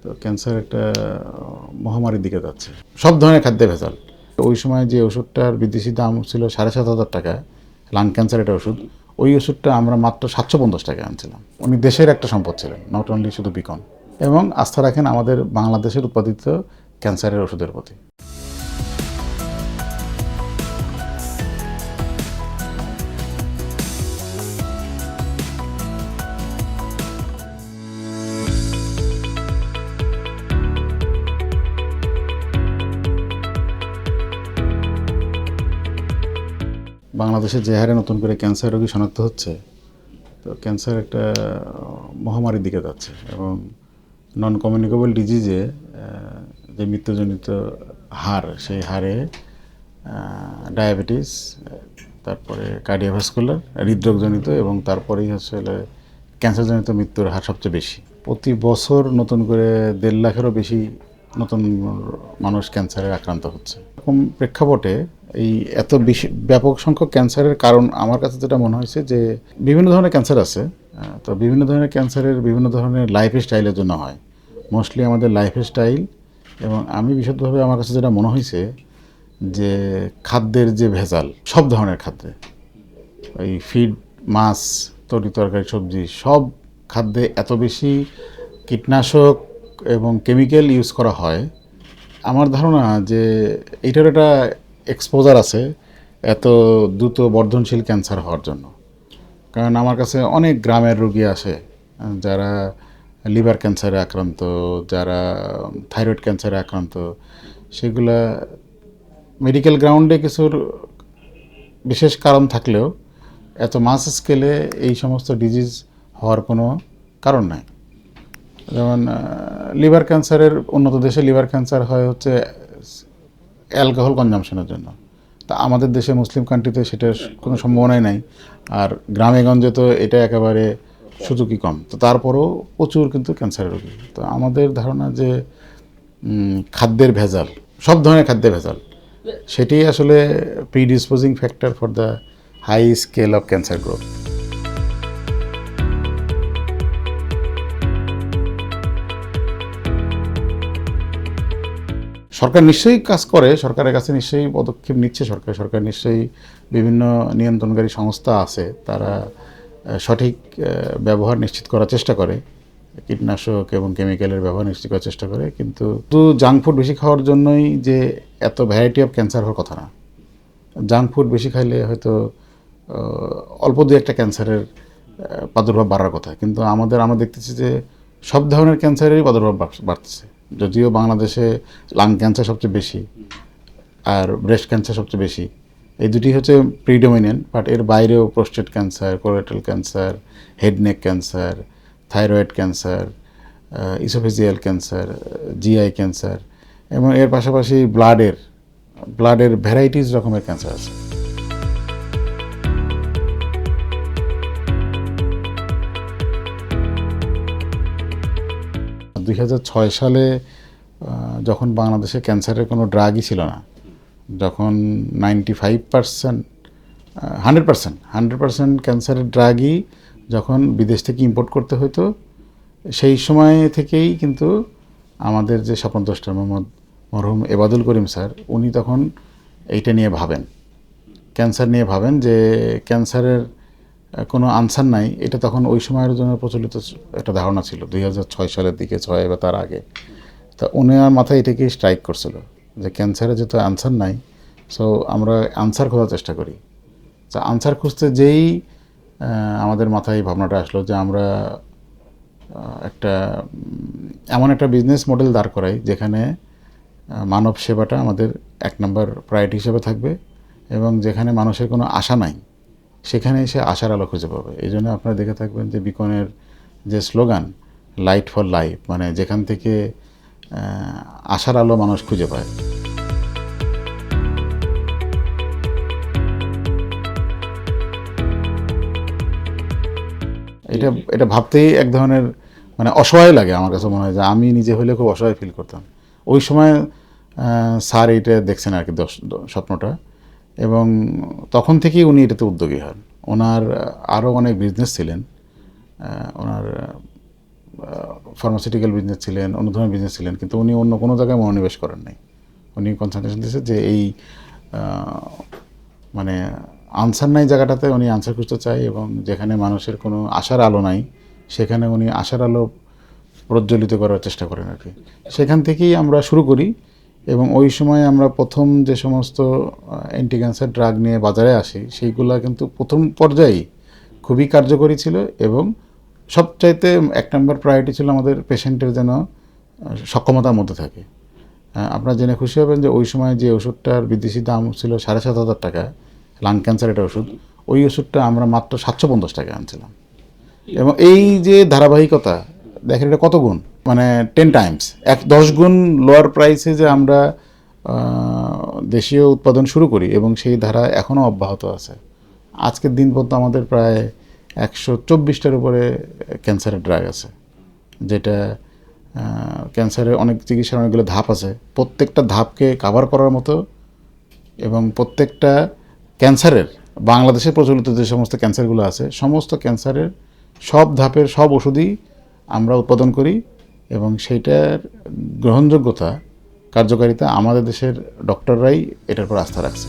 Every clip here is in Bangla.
তো ক্যান্সার একটা মহামারীর দিকে যাচ্ছে, সব ধরনের খাদ্যে ভেজাল। ওই সময় যে ওষুধটার বিদেশি দাম ছিল 7,500 টাকা, লাং ক্যান্সার একটা ওষুধ, ওই ওষুধটা আমরা মাত্র 750 টাকা আনছিলাম। উনি দেশের একটা সম্পদ ছিলেন, নট অনলি শুধু বিকন, এবং আস্থা রাখেন আমাদের বাংলাদেশের উৎপাদিত ক্যান্সারের ওষুধের প্রতি। বাংলাদেশে যে হারে নতুন করে ক্যান্সার রোগী শনাক্ত হচ্ছে, তো ক্যান্সার একটা মহামারীর দিকে যাচ্ছে, এবং নন কমিউনিকেবল ডিজিজে যে মৃত্যুজনিত হার, সেই হারে ডায়াবেটিস, তারপরে কার্ডিওভাস্কুলার হৃদরোগজনিত, এবং তারপরেই আসলে ক্যান্সারজনিত মৃত্যুর হার সবচেয়ে বেশি। প্রতি বছর নতুন করে 1.5 লাখেরও বেশি নতুন মানুষ ক্যান্সারে আক্রান্ত হচ্ছে। এরকম প্রেক্ষাপটে এই এত বেশি ব্যাপক সংখ্যক ক্যান্সারের কারণ আমার কাছে যেটা মনে হয়েছে যে বিভিন্ন ধরনের ক্যান্সার আছে, তো বিভিন্ন ধরনের ক্যান্সারের বিভিন্ন ধরনের লাইফ স্টাইলের জন্য হয়। মোস্টলি আমাদের লাইফ স্টাইল, এবং আমি বিশদভাবে আমার কাছে যেটা মনে হয়েছে যে খাদ্যের যে ভেজাল, সব ধরনের খাদ্যে, ওই ফিড, মাছ, তরি তরকারি, সবজি, সব খাদ্যে এত বেশি কীটনাশক এবং কেমিক্যাল ইউজ করা হয়। আমার ধারণা যে এইটার একটা এক্সপোজার আছে এত দ্রুত বর্ধনশীল ক্যান্সার হওয়ার জন্য। কারণ আমার কাছে অনেক গ্রামের রোগী আসে যারা লিভার ক্যান্সারে আক্রান্ত, যারা থাইরয়েড ক্যান্সারে আক্রান্ত। সেগুলা মেডিকেল গ্রাউন্ডে কিছুর বিশেষ কারণ থাকলেও এত মাস স্কেলে এই সমস্ত ডিজিজ হওয়ার কোনো কারণ নাই। যেমন লিভার ক্যান্সারের, উন্নত দেশে লিভার ক্যান্সার হয় হচ্ছে অ্যালকোহল কনজামশনের জন্য। তা আমাদের দেশে, মুসলিম কান্ট্রিতে সেটার কোনো সম্ভাবনাই নাই। আর গ্রামে গঞ্জে তো এটা একেবারে সুযোগই কম। তো তারপরেও প্রচুর কিন্তু ক্যান্সারের রোগী। তো আমাদের ধারণা যে খাদ্যের ভেজাল, সব ধরনের খাদ্যের ভেজাল, সেটাই আসলে predisposing factor for the high scale of cancer growth. সরকার নিশ্চয়ই কাজ করে, সরকারের কাছে নিশ্চয়ই পদক্ষেপ নিচ্ছে সরকার নিশ্চয়ই বিভিন্ন নিয়ন্ত্রণকারী সংস্থা আছে, তারা সঠিক ব্যবহার নিশ্চিত করার চেষ্টা করে, কীটনাশক এবং কেমিক্যালের ব্যবহার নিশ্চিত করার চেষ্টা করে। কিন্তু জাঙ্ক ফুড বেশি খাওয়ার জন্যই যে এত ভ্যারাইটি অফ ক্যান্সার হওয়ার কথা না। জাঙ্ক ফুড বেশি খাইলে হয়তো অল্প দু একটা ক্যান্সারের প্রাদুর্ভাব বাড়ার কথা, কিন্তু আমরা দেখতেছি যে সব ধরনের ক্যান্সারেরই প্রাদুর্ভাব বাড়তেছে। যদিও বাংলাদেশে লাং ক্যান্সার সবচেয়ে বেশি আর ব্রেস্ট ক্যান্সার সবচেয়ে বেশি, এই দুটি হচ্ছে প্রিডোমিনেন্ট, বাট এর বাইরেও prostate cancer, colorectal cancer, head neck cancer, thyroid cancer, oesophageal cancer, GI cancer, এবং এর পাশাপাশি ব্লাডের ভ্যারাইটিস রকমের ক্যান্সার আছে। দুই 2006 সালে যখন বাংলাদেশে ক্যান্সারের কোনো ড্রাগই ছিল না, যখন 95%, 100% ক্যান্সারের ড্রাগই যখন বিদেশ থেকে ইম্পোর্ট করতে হতো, সেই সময় থেকেই কিন্তু আমাদের যে স্বপ্নদ্রষ্টা মরহুম এবাদুল করিম স্যার, উনি তখন এইটা নিয়ে ভাবেন, ক্যান্সার নিয়ে ভাবেন যে ক্যান্সারের কোনো আনসার নাই। এটা তখন ওই সময়ের জন্য প্রচলিত একটা ধারণা ছিল, 2006 সালের দিকে, 6 বা তার আগে। তা ওনার মাথায় এটাকেই স্ট্রাইক করছিল যে ক্যান্সারের যেহেতু আনসার নাই, সো আমরা আনসার খোঁজার চেষ্টা করি। তা আনসার খুঁজতে যেই আমাদের মাথায় ভাবনাটা আসলো যে আমরা এমন একটা বিজনেস মডেল দাঁড় করাই যেখানে মানব সেবাটা আমাদের 1 নম্বর প্রায়োরিটি হিসেবে থাকবে, এবং যেখানে মানুষের কোনো আশা নাই সেখানে এসে আশার আলো খুঁজে পাবে। এই জন্য আপনারা দেখে থাকবেন যে বিকনের যে স্লোগান, লাইট ফর লাইফ, মানে যেখান থেকে আশার আলো মানুষ খুঁজে পায়। এটা ভাবতেই এক ধরনের মানে অসহায় লাগে। আমার কাছে মনে হয় যে আমি নিজে হলে খুব অসহায় ফিল করতাম ওই সময়। স্যার এইটা দেখছেন আর কি স্বপ্নটা, এবং তখন থেকেই উনি এটাতে উদ্যোগী হন। ওনার আরও অনেক বিজনেস ছিলেন, ওনার ফার্মাসিউটিক্যাল বিজনেস ছিলেন, অন্য ধরনের বিজনেস ছিলেন, কিন্তু উনি অন্য কোনো জায়গায় মনোনিবেশ করেন নাই। উনি কনসেন্ট্রেশন দিয়েছে যে এই মানে আনসার নাই জায়গাটাতে উনি আনসার খুঁজতে চাই, এবং যেখানে মানুষের কোনো আশার আলো নাই সেখানে উনি আশার আলো প্রজ্বলিত করার চেষ্টা করেন আর কি। সেখান থেকেই আমরা শুরু করি, এবং ওই সময় আমরা প্রথম যে সমস্ত অ্যান্টি ক্যান্সার ড্রাগ নিয়ে বাজারে আসি সেইগুলো কিন্তু প্রথম পর্যায়েই খুবই কার্যকরী ছিল, এবং সবচাইতে 1 নম্বর প্রায়োরিটি ছিল আমাদের পেশেন্টের যেন সক্ষমতার মধ্যে থাকে। আপনারা জেনে খুশি হবেন যে ওই সময় যে ওষুধটার বিদেশি দাম ছিল 7,500 টাকা, লাং ক্যান্সার একটা ওষুধ, ওই ওষুধটা আমরা মাত্র 750 টাকা আনছিলাম। এবং এই যে ধারাবাহিকতা দেখেন, এটা কত গুণ, মানে 10 টাইমস, 10 গুণ লোয়ার প্রাইসে যে আমরা দেশীয় উৎপাদন শুরু করি, এবং সেই ধারা এখনও অব্যাহত আছে। আজকের দিন পর্যন্ত আমাদের প্রায় 124টার উপরে ক্যান্সারের ড্রাগ আছে, যেটা ক্যান্সারের অনেক চিকিৎসার অনেকগুলো ধাপ আছে, প্রত্যেকটা ধাপকে কাভার করার মতো, এবং প্রত্যেকটা ক্যান্সারের বাংলাদেশে প্রচলিত যে সমস্ত ক্যান্সারগুলো আছে সমস্ত ক্যান্সারের সব ধাপের সব ওষুধই আমরা উৎপাদন করি, এবং সেইটার গ্রহণযোগ্যতা, কার্যকারিতা আমাদের দেশের ডক্টররাই এটার উপর আস্থা রাখছে।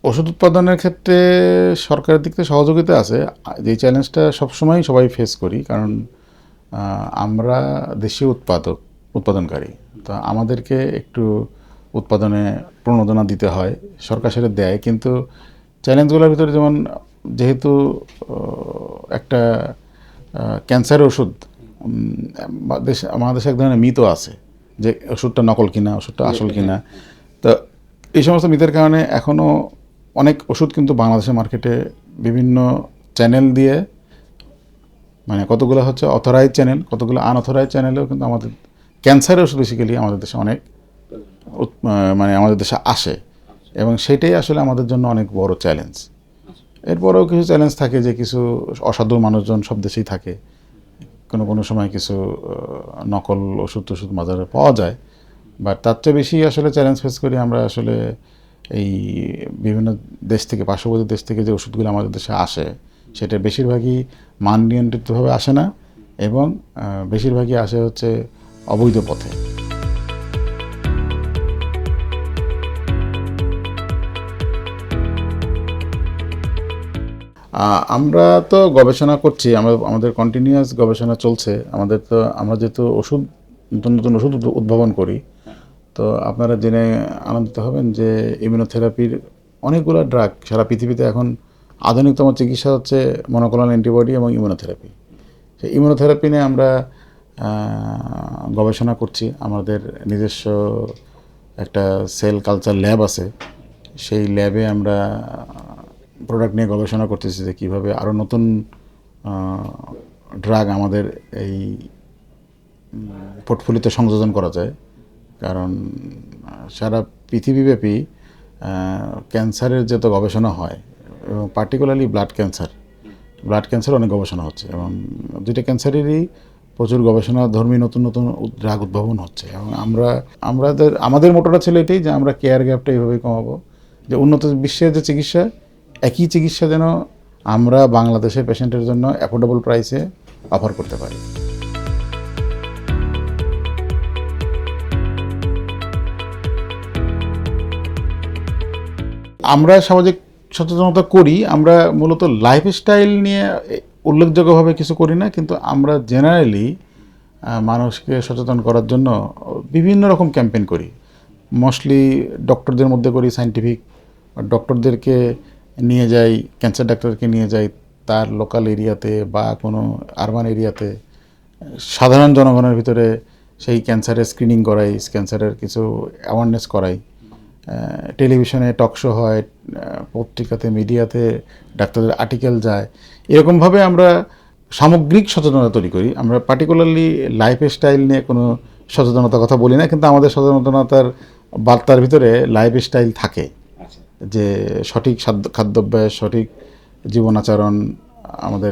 ওষুধ উৎপাদনের ক্ষেত্রে সরকারের দিক থেকে সহযোগিতা আছে, যে চ্যালেঞ্জটা সবসময় সবাই ফেস করি, কারণ আমরা দেশীয় উৎপাদনকারী, তো আমাদেরকে একটু উৎপাদনে প্রণোদনা দিতে হয়, সরকার সেটা দেয়। কিন্তু চ্যালেঞ্জগুলোর ভিতরে যেমন, যেহেতু একটা ক্যান্সারের ওষুধ আমাদের দেশে এক ধরনের মিথও আছে যে ওষুধটা নকল কিনা, ওষুধটা আসল কিনা। তো এই সমস্ত মিথের কারণে এখনও অনেক ওষুধ কিন্তু বাংলাদেশের মার্কেটে বিভিন্ন চ্যানেল দিয়ে, মানে কতগুলো হচ্ছে অথরাইজ চ্যানেল, কতগুলো আনঅথরাইজ চ্যানেলেও কিন্তু আমাদের ক্যান্সারের ওষুধ বেসিক্যালি আমাদের দেশে অনেক মানে আমাদের দেশে আসে, এবং সেটাই আসলে আমাদের জন্য অনেক বড় চ্যালেঞ্জ। এরপরেও কিছু চ্যালেঞ্জ থাকে, যে কিছু অসাধু মানুষজন সব দেশেই থাকে, কোনো সময় কিছু নকল ওষুধ বাজারে পাওয়া যায়, বাট তার চেয়ে বেশি আসলে চ্যালেঞ্জ ফেস করি আমরা আসলে এই বিভিন্ন দেশ থেকে, পার্শ্ববর্তী দেশ থেকে যে ওষুধগুলো আমাদের দেশে আসে সেটা বেশিরভাগই মান নিয়ন্ত্রিতভাবে আসে না, এবং বেশিরভাগই আসে হচ্ছে অবৈধ পথে। আমরা তো গবেষণা করছি, আমাদের কন্টিনিউয়াস গবেষণা চলছে। আমরা যেহেতু নতুন নতুন ওষুধ উদ্ভাবন করি, তো আপনারা জেনে আনন্দিত হবেন যে ইমিউনোথেরাপির অনেকগুলো ড্রাগ সারা পৃথিবীতে এখন আধুনিকতম চিকিৎসা হচ্ছে মনোক্লোনাল অ্যান্টিবডি এবং ইমিউনোথেরাপি। সেই ইমিউনোথেরাপি নিয়ে আমরা গবেষণা করছি। আমাদের নিজস্ব একটা সেল কালচার ল্যাব আছে, সেই ল্যাবে আমরা প্রোডাক্ট নিয়ে গবেষণা করতেছি যে কীভাবে আরও নতুন ড্রাগ আমাদের এই পোর্টফোলিওতে সংযোজন করা যায়। কারণ সারা পৃথিবীব্যাপী ক্যান্সারের যত গবেষণা হয়, এবং পার্টিকুলারলি ব্লাড ক্যান্সার অনেক গবেষণা হচ্ছে, এবং দুইটা ক্যান্সারেরই প্রচুর গবেষণাধর্মী নতুন নতুন ড্রাগ উদ্ভাবন হচ্ছে। এবং আমাদের মোটোটা ছিল এটাই যে আমরা কেয়ার গ্যাপটা এইভাবেই কমাবো, যে উন্নত বিশ্বের যে চিকিৎসা, একই চিকিৎসা যেন আমরা বাংলাদেশের পেশেন্টের জন্য অ্যাফোর্ডেবল প্রাইসে অফার করতে পারি। আমরা সামাজিক সচেতনতা করি, আমরা মূলত লাইফস্টাইল নিয়ে উল্লেখযোগ্যভাবে কিছু করি না, কিন্তু আমরা জেনারেলি মানুষকে সচেতন করার জন্য বিভিন্ন রকম ক্যাম্পেইন করি। মোস্টলি ডক্টরদের মধ্যে করি, সায়েন্টিফিক ডক্টরদেরকে নিয়ে যাই, ক্যান্সার ডাক্তারকে নিয়ে যাই তার লোকাল এরিয়াতে বা কোনো আরবান এরিয়াতে, সাধারণ জনগণের ভিতরে সেই ক্যান্সারের স্ক্রিনিং করাই, ক্যান্সারের কিছু অ্যাওয়ারনেস করাই। টেলিভিশনে টক শো হয়, পত্রিকাতে, মিডিয়াতে ডাক্তারদের আর্টিকেল যায়। এরকমভাবে আমরা সামগ্রিক সচেতনতা তৈরি করি। আমরা পার্টিকুলারলি লাইফস্টাইল নিয়ে কোনো সচেতনতার কথা বলি না, কিন্তু আমাদের সচেতনতার বার্তার ভিতরে লাইফস্টাইল থাকে, যে সঠিক খাদ্যাভ্যাস, সঠিক জীবন আচরণ আমাদের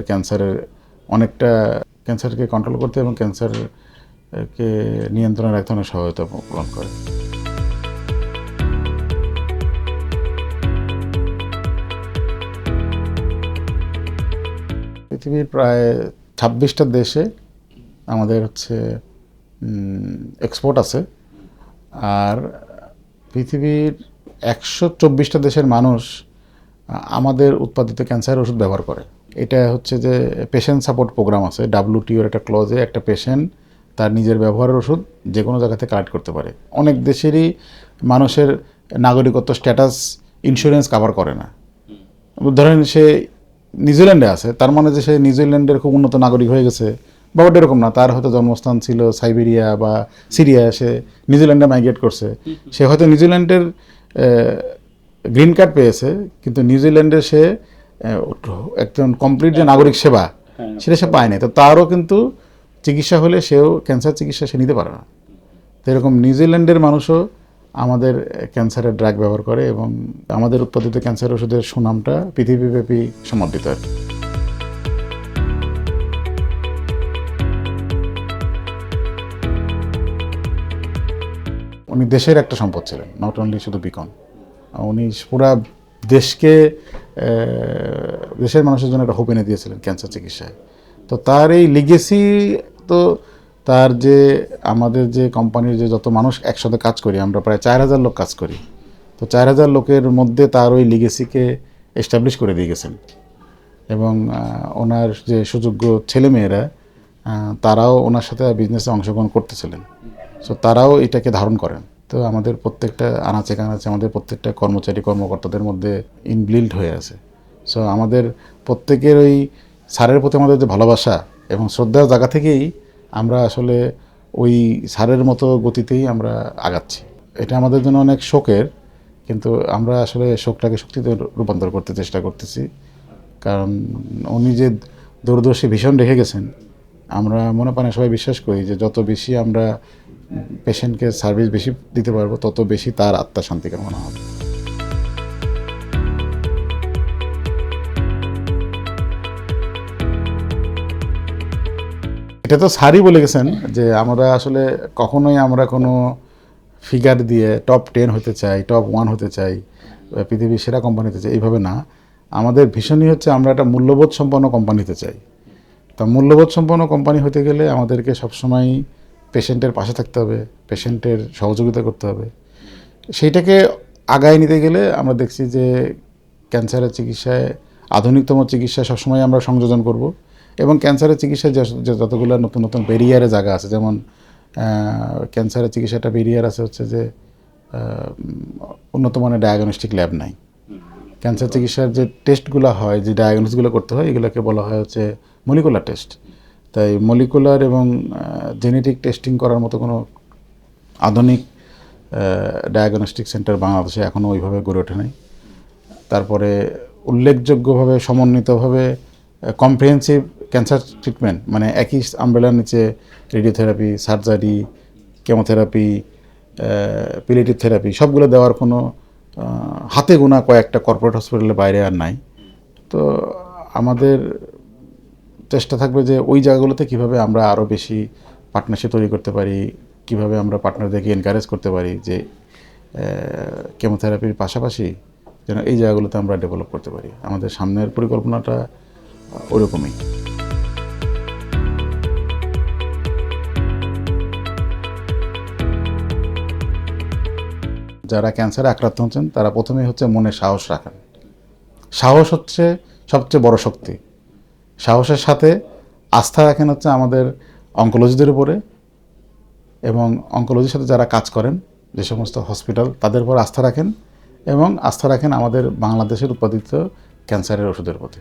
ক্যান্সারকে কন্ট্রোল করতে এবং ক্যান্সারকে নিয়ন্ত্রণে রাখতে অনেক সহায়তা প্রদান করে। পৃথিবীর প্রায় 26টা দেশে আমাদের হচ্ছে এক্সপোর্ট আছে, আর পৃথিবীর 124টা দেশের মানুষ আমাদের উৎপাদিত ক্যান্সারের ওষুধ ব্যবহার করে। এটা হচ্ছে যে পেশেন্ট সাপোর্ট প্রোগ্রাম আছে, WTOর একটা ক্লজে একটা পেশেন্ট তার নিজের ব্যবহারের ওষুধ যে কোনো জায়গা থেকে কালেক্ট করতে পারে। অনেক দেশেরই মানুষের নাগরিকত্ব স্ট্যাটাস ইন্স্যুরেন্স কভার করে না। ধরেন সে নিউজিল্যান্ডে আছে, তার মানে যে সে নিউজিল্যান্ডের খুব উন্নত নাগরিক হয়ে গেছে, ব্যাপারটা এরকম না। তার হয়তো জন্মস্থান ছিল সাইবেরিয়া বা সিরিয়া, সে নিউজিল্যান্ডে মাইগ্রেট করছে, সে হয়তো নিউজিল্যান্ডের গ্রিন কার্ড পেয়েছে, কিন্তু নিউজিল্যান্ডের সে একজন কমপ্লিট যে নাগরিক সেবা সেটা সে পায় না। তো তারও কিন্তু চিকিৎসা হলে সেও ক্যান্সার চিকিৎসা সে নিতে পারে না। তো এরকম নিউজিল্যান্ডের মানুষও আমাদের ক্যান্সারের ড্রাগ ব্যবহার করে, এবং আমাদের উৎপাদিত ক্যান্সার ওষুধের সুনামটা পৃথিবীব্যাপী সমর্থিত আর কি। উনি দেশের একটা সম্পদ ছিলেন, নট অনলি শুধু বিকন। উনি পুরা দেশকে, দেশের মানুষের জন্য একটা হোপ এনে দিয়েছিলেন ক্যান্সার চিকিৎসায়। তো তার এই লিগেসি, তো তার যে আমাদের যে কোম্পানির যে যত মানুষ একসাথে কাজ করি, আমরা প্রায় 4000 লোক কাজ করি, তো 4000 লোকের মধ্যে তার ওই লিগেসিকে এস্টাবলিশ করে দিয়ে গেছেন। এবং ওনার যে সুযোগ্য ছেলেমেয়েরা তারাও ওনার সাথে বিজনেসে অংশগ্রহণ করতেছিলেন, সো তারাও এটাকে ধারণ করেন। তো আমাদের প্রত্যেকটা আনাচে কানাচে আমাদের প্রত্যেকটা কর্মচারী কর্মকর্তাদের মধ্যে ইনবিল্ড হয়ে আছে। সো আমাদের প্রত্যেকের ওই স্যারের প্রতি আমাদের যে ভালোবাসা এবং শ্রদ্ধার জায়গা থেকেই আমরা আসলে ওই স্যারের মতো গতিতেই আমরা আগাচ্ছি। এটা আমাদের জন্য অনেক শোকের, কিন্তু আমরা আসলে শোকটাকে শক্তিতে রূপান্তর করতে চেষ্টা করতেছি। কারণ উনি যে দূরদর্শী ভীষণ রেখে গেছেন, আমরা মনে প্রাণে সবাই বিশ্বাস করি যে যত বেশি আমরা পেশেন্টকে সার্ভিস বেশি দিতে পারবো, তত বেশি তার আত্মার শান্তি কামনা হবে। এটা তো স্যারই বলে গেছেন যে আমরা আসলে কখনোই আমরা কোনো ফিগার দিয়ে টপ 10 হতে চাই, টপ 1 হতে চাই, পৃথিবীর সেরা কোম্পানি হতে চাই, এইভাবে না। আমাদের ভীষণই হচ্ছে আমরা একটা মূল্যবোধ সম্পন্ন কোম্পানি হতে চাই। তা মূল্যবোধ সম্পন্ন কোম্পানি হতে গেলে আমাদেরকে সবসময় পেশেন্টের পাশে থাকতে হবে, পেশেন্টের সহযোগিতা করতে হবে। সেইটাকে আগায় নিতে গেলে আমরা দেখছি যে ক্যান্সারের চিকিৎসায় আধুনিকতম চিকিৎসায় সবসময় আমরা সংযোজন করব, এবং ক্যান্সারের চিকিৎসায় যে যতগুলো নতুন নতুন ব্যারিয়ারের জায়গা আছে, যেমন ক্যান্সারের চিকিৎসাটা ব্যারিয়ার আছে হচ্ছে যে উন্নত মানের ডায়াগনস্টিক ল্যাব নাই। ক্যান্সার চিকিৎসার যে টেস্টগুলো হয়, যে ডায়াগনোসিসগুলো করতে হয়, এগুলোকে বলা হয় হচ্ছে মলিকুলার টেস্ট। তাই মলিকুলার এবং জেনেটিক টেস্টিং করার মতো কোনো আধুনিক ডায়াগনস্টিক সেন্টার বাংলাদেশে এখনও ওইভাবে গড়ে ওঠে নাই। তারপরে উল্লেখযোগ্যভাবে সমন্বিতভাবে কম্প্রিহেন্সিভ ক্যান্সার ট্রিটমেন্ট, মানে একই আমব্রেলার নিচে রেডিওথেরাপি, সার্জারি, কেমোথেরাপি, পিলিয়েটিভ থেরাপি সবগুলো দেওয়ার কোনো হাতে গোনা কয়েকটা কর্পোরেট হসপিটালের বাইরে আর নাই। তো আমাদের চেষ্টা থাকবে যে ওই জায়গাগুলোতে কীভাবে আমরা আরও বেশি পার্টনারশিপ তৈরি করতে পারি, কীভাবে আমরা পার্টনারদেরকে এনকারেজ করতে পারি যে কেমোথেরাপির পাশাপাশি যেন এই জায়গাগুলোতে আমরা ডেভেলপ করতে পারি। আমাদের সামনের পরিকল্পনাটা ওরকমই। যারা ক্যান্সারে আক্রান্ত হচ্ছেন তারা প্রথমেই হচ্ছে মনে সাহস রাখেন। সাহস হচ্ছে সবচেয়ে বড় শক্তি। সাহসের সাথে আস্থা রাখেন হচ্ছে আমাদের অঙ্কোলজিদের উপরে, এবং অঙ্কোলজির সাথে যারা কাজ করেন যে সমস্ত হসপিটাল, তাদের উপর আস্থা রাখেন, এবং আস্থা রাখেন আমাদের বাংলাদেশের উৎপাদিত ক্যান্সারের ওষুধের প্রতি।